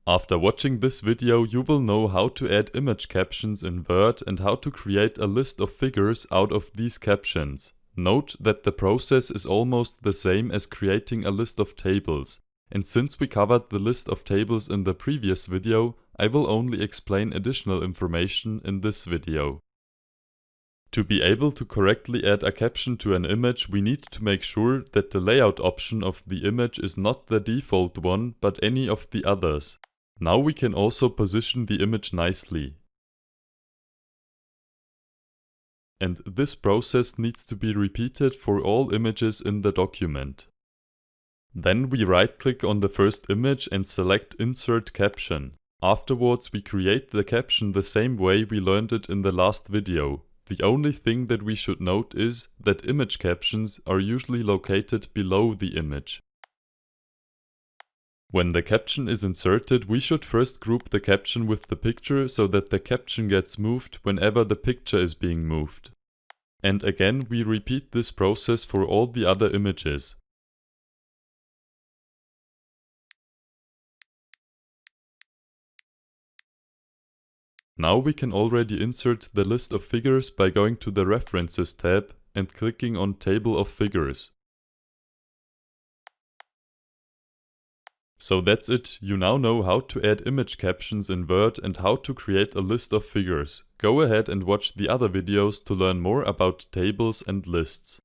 After watching this video, you will know how to add image captions in Word and how to create a list of figures out of these captions. Note that the process is almost the same as creating a list of tables, and since we covered the list of tables in the previous video, I will only explain additional information in this video. To be able to correctly add a caption to an image, we need to make sure that the layout option of the image is not the default one, but any of the others. Now we can also position the image nicely. And this process needs to be repeated for all images in the document. Then we right-click on the first image and select Insert Caption. Afterwards we create the caption the same way we learned it in the last video. The only thing that we should note is that image captions are usually located below the image. When the caption is inserted, we should first group the caption with the picture so that the caption gets moved whenever the picture is being moved. And again, we repeat this process for all the other images. Now we can already insert the list of figures by going to the References tab and clicking on Table of Figures. So that's it, you now know how to add image captions in Word and how to create a list of figures. Go ahead and watch the other videos to learn more about tables and lists.